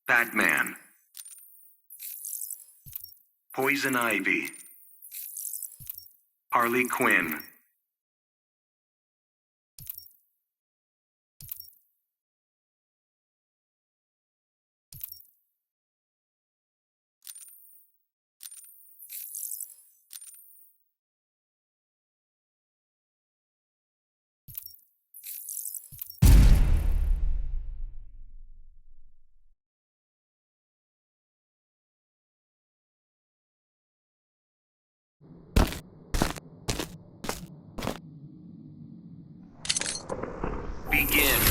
Batman. Poison Ivy. Harley Quinn. Begin.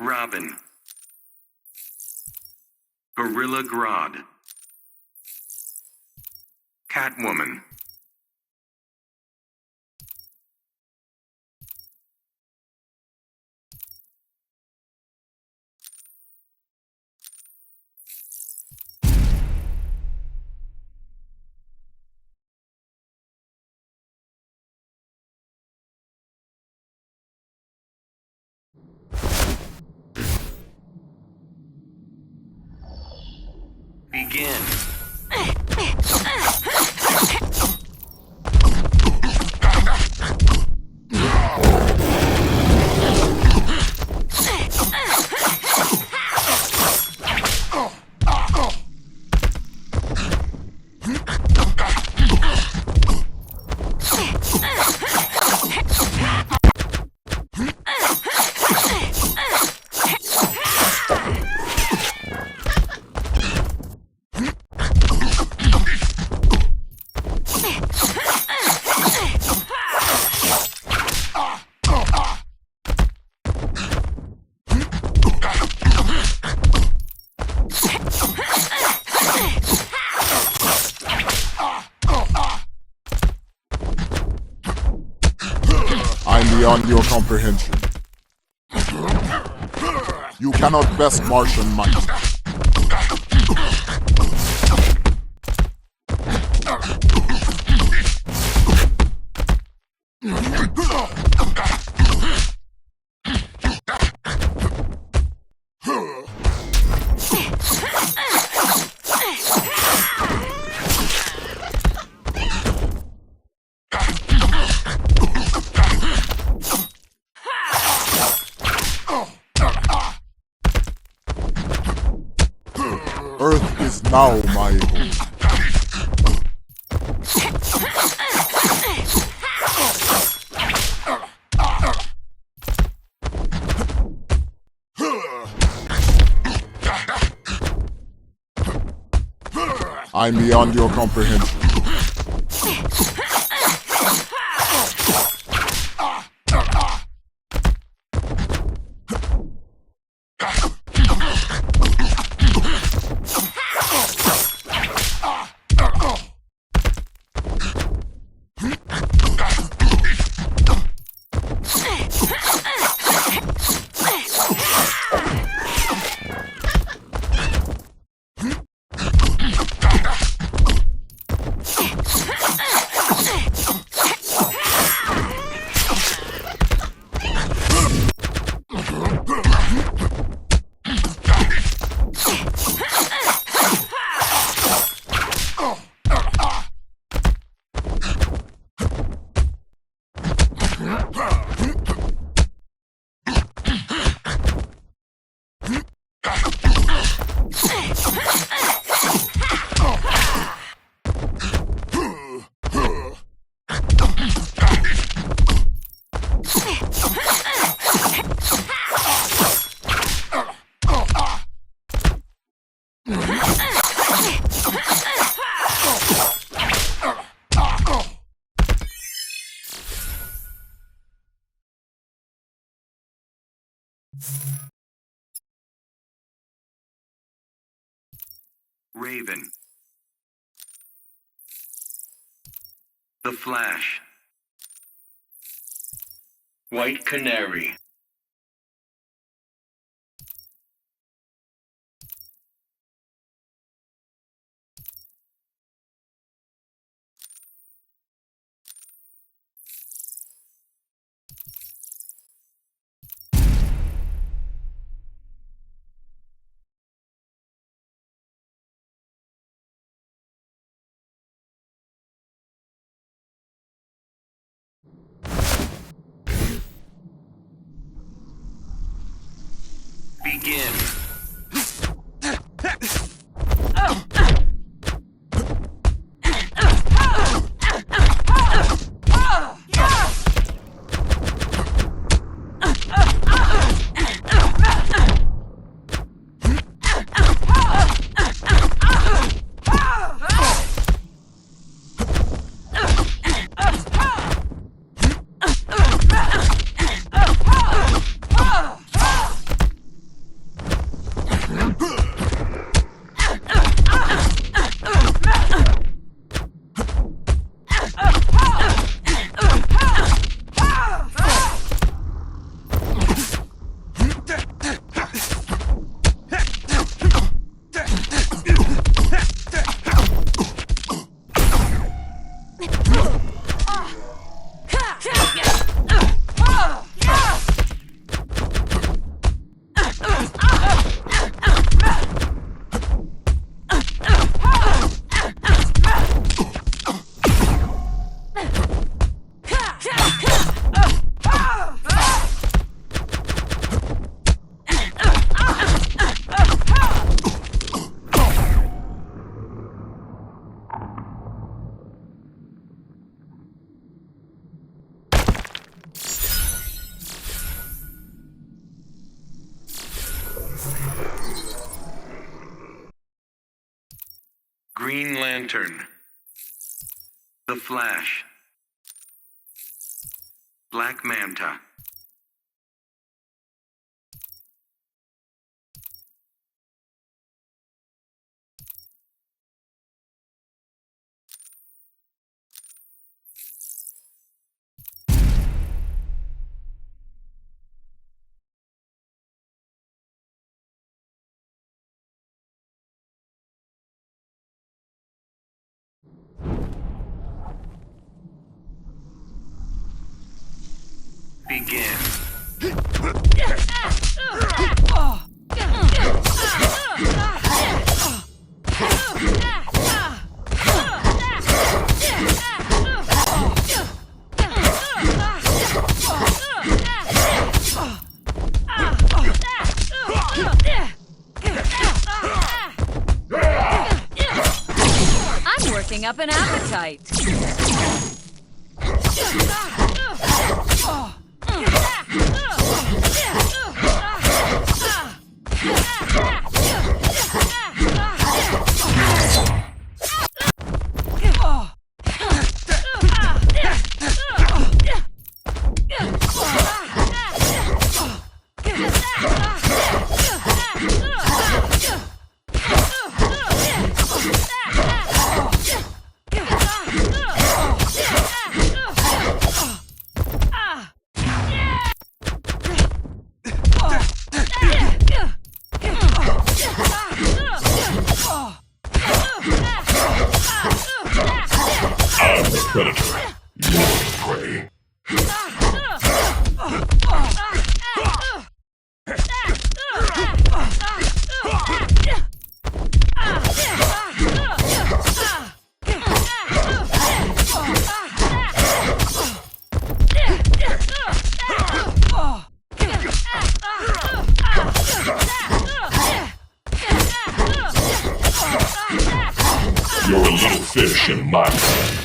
Robin. Gorilla Grodd. Catwoman. Begin. Beyond your comprehension. You cannot best Martian might. Earth is now my home. I'm beyond your comprehension. Raven. The Flash. White Canary. Begin. Green Lantern. The Flash. Black Manta. Begin. I'm working up an appetite. I'm the predator. You're the prey. You're a little fish in my pond.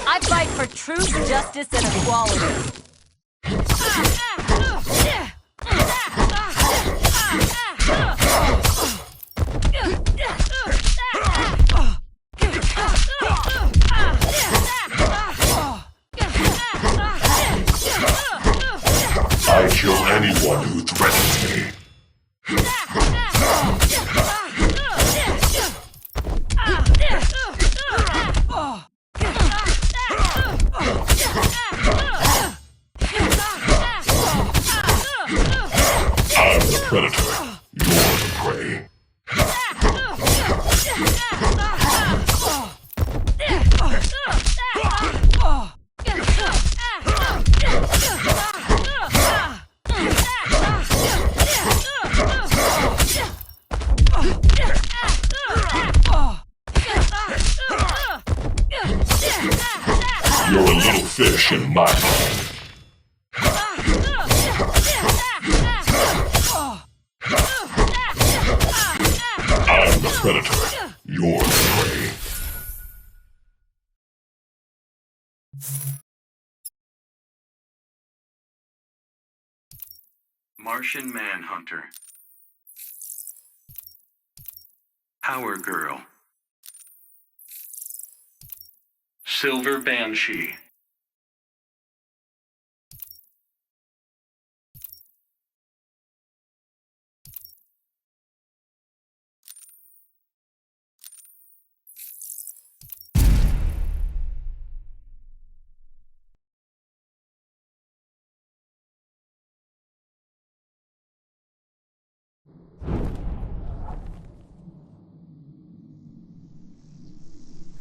I fight for truth, justice, and equality. fish in my pond. I'm the predator. You're the prey. Martian Manhunter. Power Girl. Silver Banshee.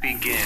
Begin.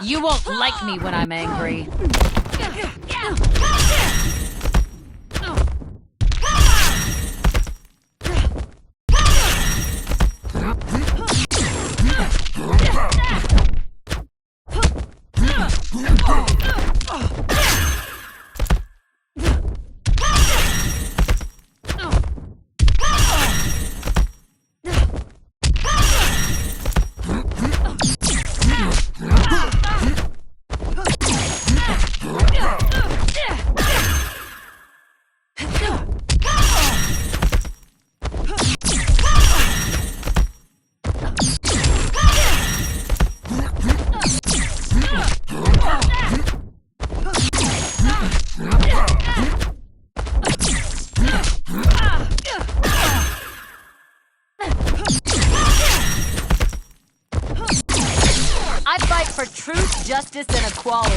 You won't like me when I'm angry. I fight for truth, justice, and equality.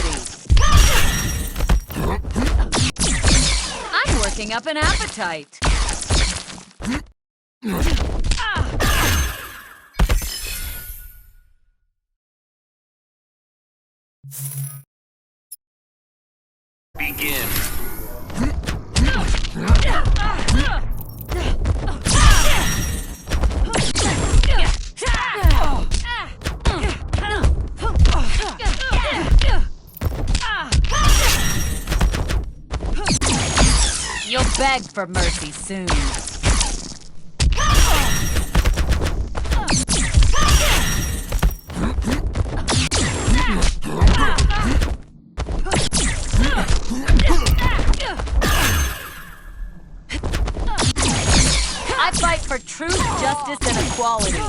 I'm working up an appetite. Begin. You'll beg for mercy soon. I fight for truth, justice, and equality.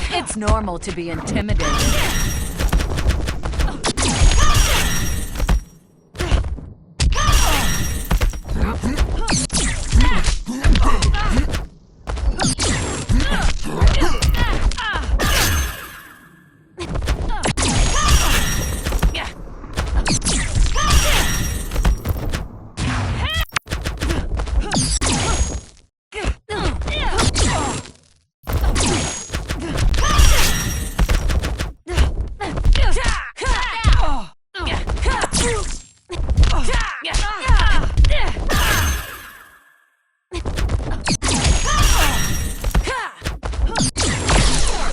It's normal to be intimidated.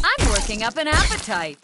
I'm working up an appetite.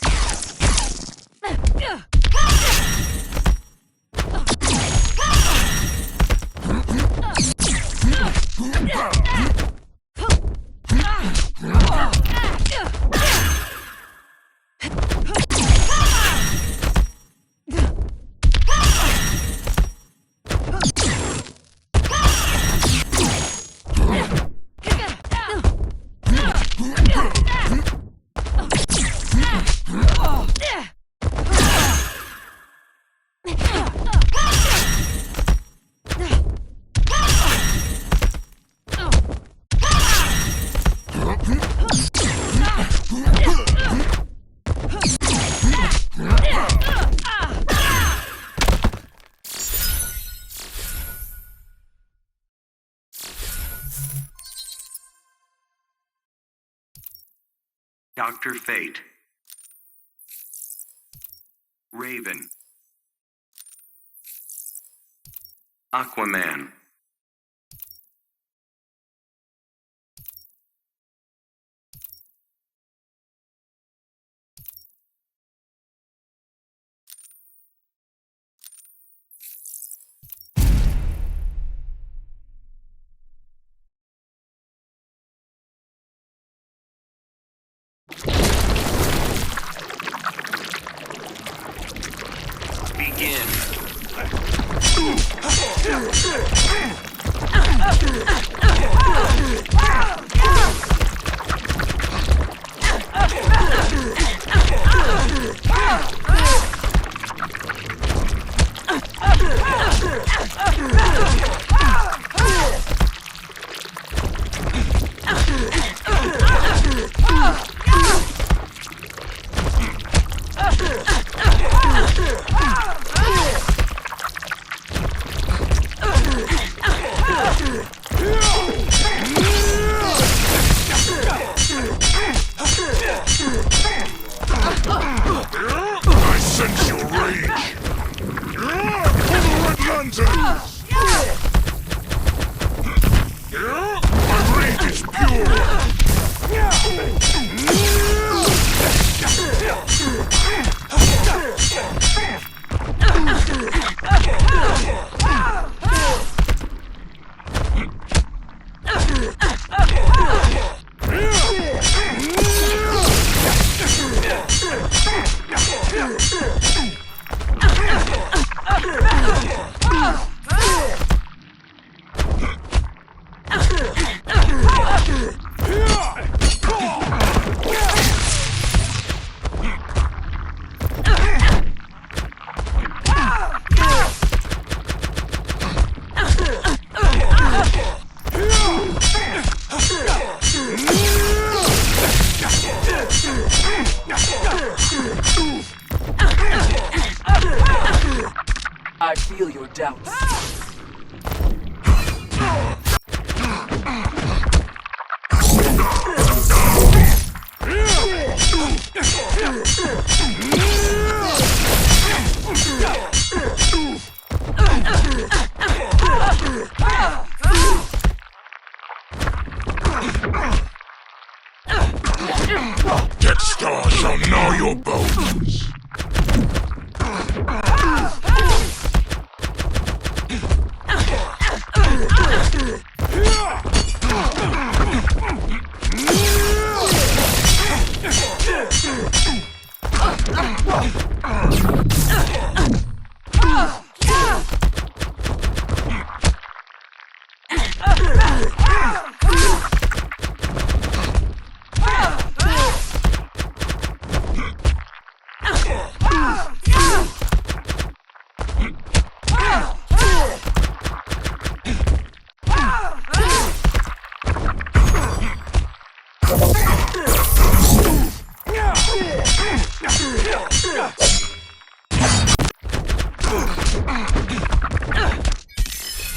Dr. Fate. Raven. Aquaman. Begin. I sense your rage. For the Red Lanterns! My rage is I feel your doubts. Death Star shall gnaw your bones.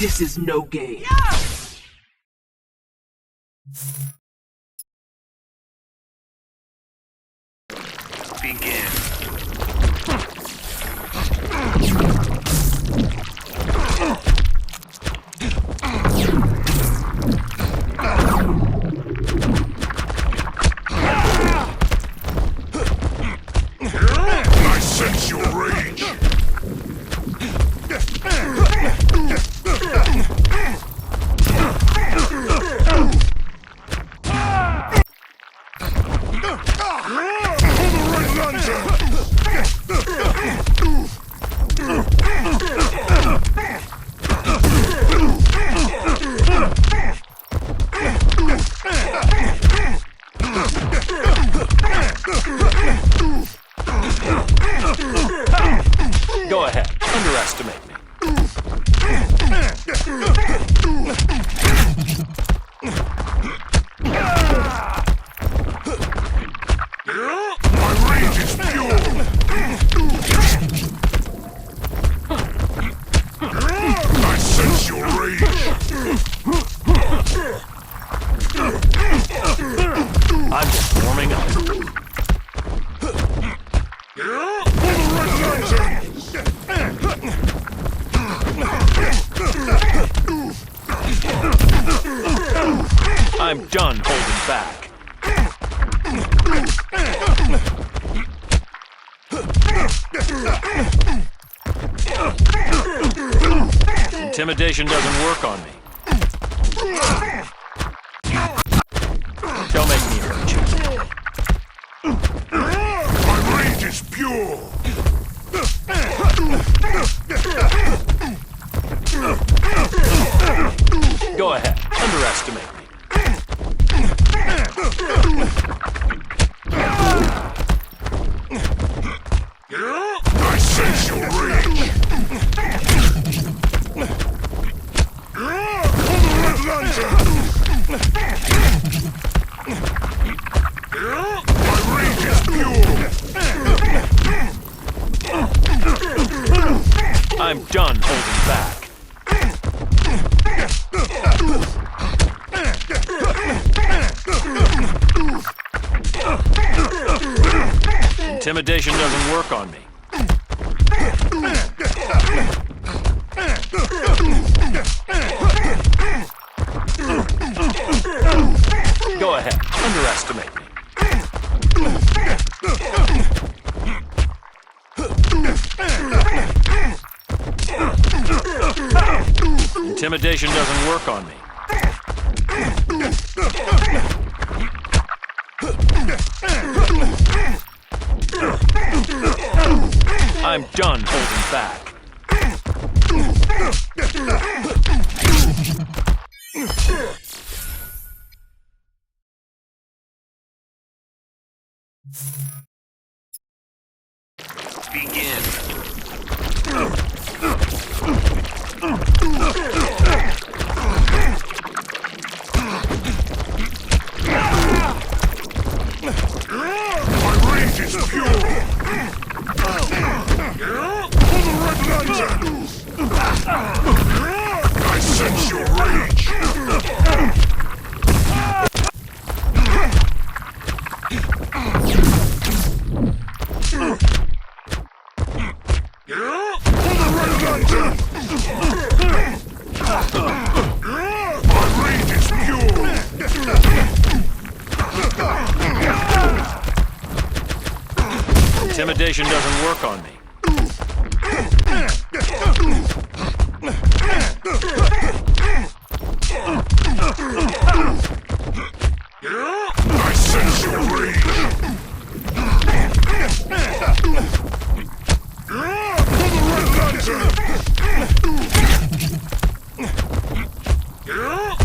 This is no game. Begin. I sense your rage. Go ahead, underestimate me. My rage is pure. I sense your rage. I'm just warming up. I'm done holding back. Intimidation doesn't work on me. Don't make me hurt you. My rage is pure. Go ahead, underestimate me. I sense your rage. Red Lantern. My rage is pure. I'm done holding back. Intimidation doesn't work on me. Go ahead, underestimate me. Intimidation doesn't work on me. I'm done holding back. Begin. My rage is pure. Red Lantern. I sense your rage. Red Lantern. My rage is pure. Intimidation doesn't work on me. I sense your rage. Red Lantern.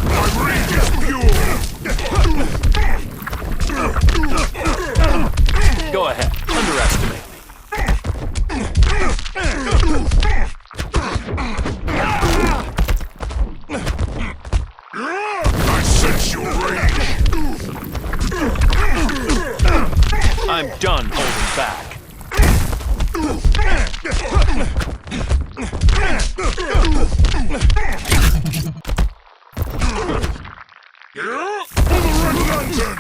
My rage is pure. Go ahead, underestimate me. I sense your rage. I'm done holding back. Yeah, for the Red Lantern!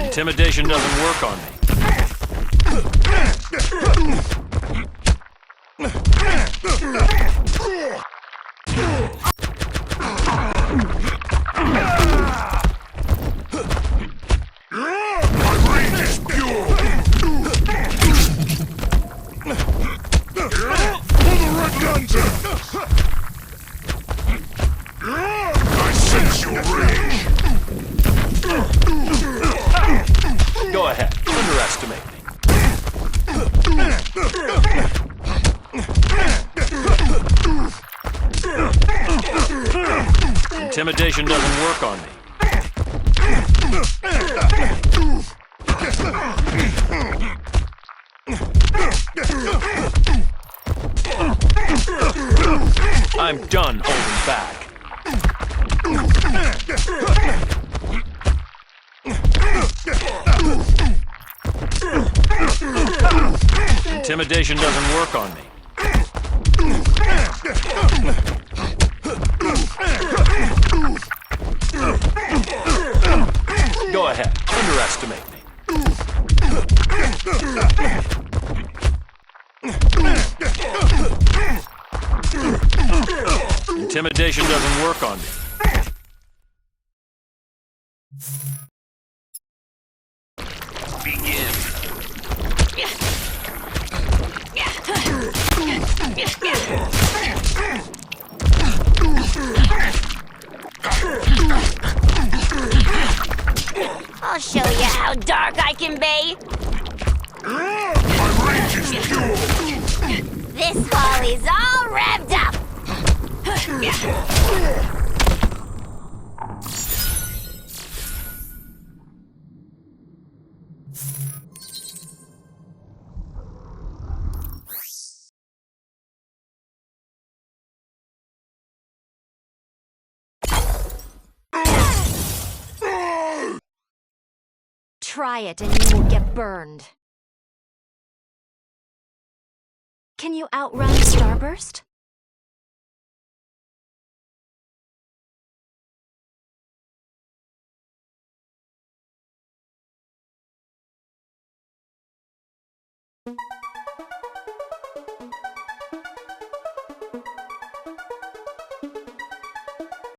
Intimidation doesn't work on me. My rage is pure! For the Red Lantern! I sense your rage! Go ahead, underestimate me. Intimidation doesn't work on me. I'm done holding back. Intimidation doesn't work on me. Go ahead, underestimate me. Intimidation doesn't work on me. Begin. I'll show you how dark I can be. My rage is pure! This Holly's all revved up. Try it and you will get burned. Can you outrun Starburst?